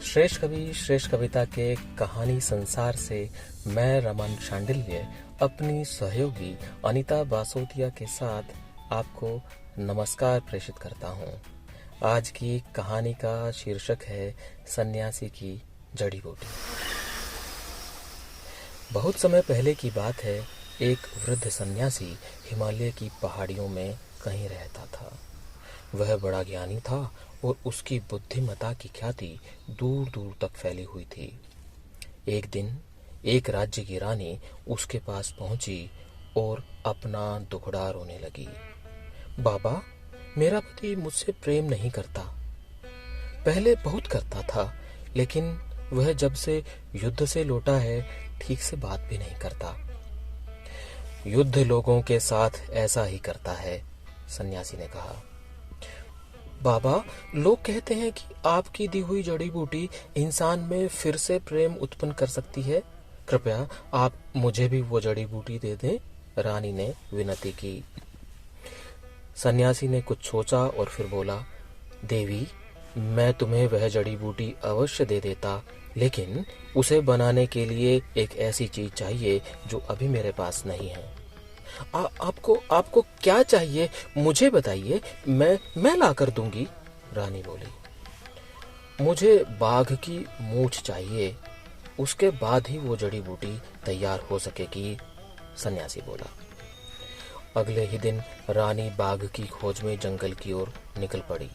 श्रेष्ठ कवि श्रेष्ठ कविता के कहानी संसार से मैं रमन शांडिल्य अपनी सहयोगी अनीता बासोतिया के साथ आपको नमस्कार प्रेषित करता हूँ। आज की कहानी का शीर्षक है सन्यासी की जड़ी बूटी। बहुत समय पहले की बात है। एक वृद्ध सन्यासी हिमालय की पहाड़ियों में कहीं रहता था। वह बड़ा ज्ञानी था और उसकी बुद्धिमता की ख्याति दूर दूर तक फैली हुई थी। एक दिन एक राज्य की रानी उसके पास पहुंची और अपना दुखड़ा रोने लगी। बाबा, मेरा पति मुझसे प्रेम नहीं करता। पहले बहुत करता था, लेकिन वह जब से युद्ध से लौटा है ठीक से बात भी नहीं करता। युद्ध लोगों के साथ ऐसा ही करता है, सन्यासी ने कहा। बाबा, लोग कहते हैं कि आपकी दी हुई जड़ी बूटी इंसान में फिर से प्रेम उत्पन्न कर सकती है। कृपया आप मुझे भी वो जड़ी बूटी दे दें, रानी ने विनती की। सन्यासी ने कुछ सोचा और फिर बोला, देवी, मैं तुम्हें वह जड़ी बूटी अवश्य दे देता, लेकिन उसे बनाने के लिए एक ऐसी चीज चाहिए जो अभी मेरे पास नहीं है। आपको क्या चाहिए, मुझे बताइए, मैं ला कर दूंगी, रानी बोली। मुझे बाघ की मूंछ चाहिए, उसके बाद ही वो जड़ी बूटी तैयार हो सकेगी, सन्यासी बोला। अगले ही दिन रानी बाघ की खोज में जंगल की ओर निकल पड़ी।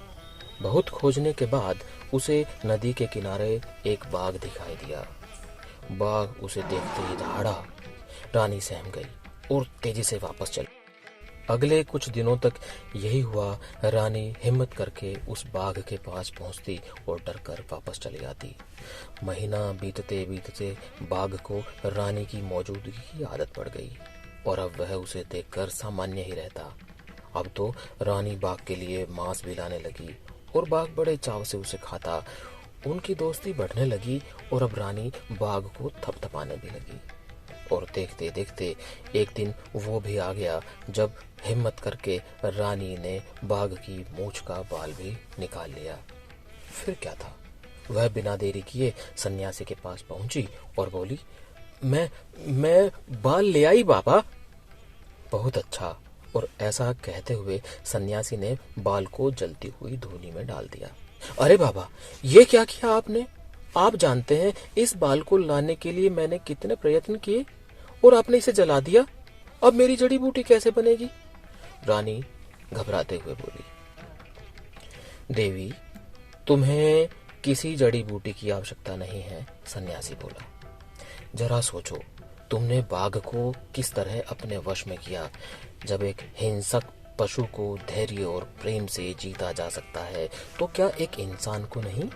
बहुत खोजने के बाद उसे नदी के किनारे एक बाघ दिखाई दिया। बाघ उसे देखते ही दहाड़ा। रानी सहम गई और तेजी से वापस चली। अगले कुछ दिनों तक यही हुआ। रानी हिम्मत करके उस बाघ के पास पहुंचती और डरकर वापस चली आती। महीना बीतते बीतते बाघ को रानी की मौजूदगी की आदत पड़ गई और अब वह उसे देखकर सामान्य ही रहता। अब तो रानी बाघ के लिए मांस भी लाने लगी और बाघ बड़े चाव से उसे खाता। उनकी दोस्ती बढ़ने लगी और अब रानी बाघ को थपथपाने भी लगी। और देखते देखते एक दिन वो भी आ गया जब हिम्मत करके रानी ने बाघ की मूंछ का बाल भी निकाल लिया। फिर क्या था, वह बिना देरी किए सन्यासी के पास पहुंची और बोली, मैं बाल ले आई बाबा। बहुत अच्छा। और ऐसा कहते हुए सन्यासी ने बाल को जलती हुई धूनी में डाल दिया। अरे बाबा, ये क्या किया आपने? आप जानते हैं इस बाल को लाने के लिए मैंने कितने प्रयत्न किए और आपने इसे जला दिया। अब मेरी जड़ी बूटी कैसे बनेगी? रानी घबराते हुए बोली। देवी, तुम्हें किसी जड़ी बूटी की आवश्यकता नहीं है, सन्यासी बोला। जरा सोचो, तुमने बाघ को किस तरह अपने वश में किया। जब एक हिंसक पशु को धैर्य और प्रेम से जीता जा सकता है, तो क्या एक इंसान को नहीं?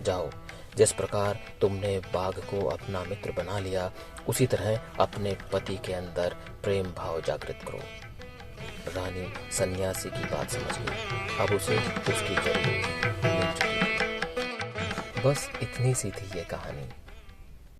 जाओ, जिस प्रकार तुमने बाघ को अपना मित्र बना लिया, उसी तरह अपने पति के अंदर प्रेम भाव जागृत करो। रानी सन्यासी की बात समझ गई। अब उसे उसकी जरूरत मिल चुकी। बस इतनी सी थी ये कहानी।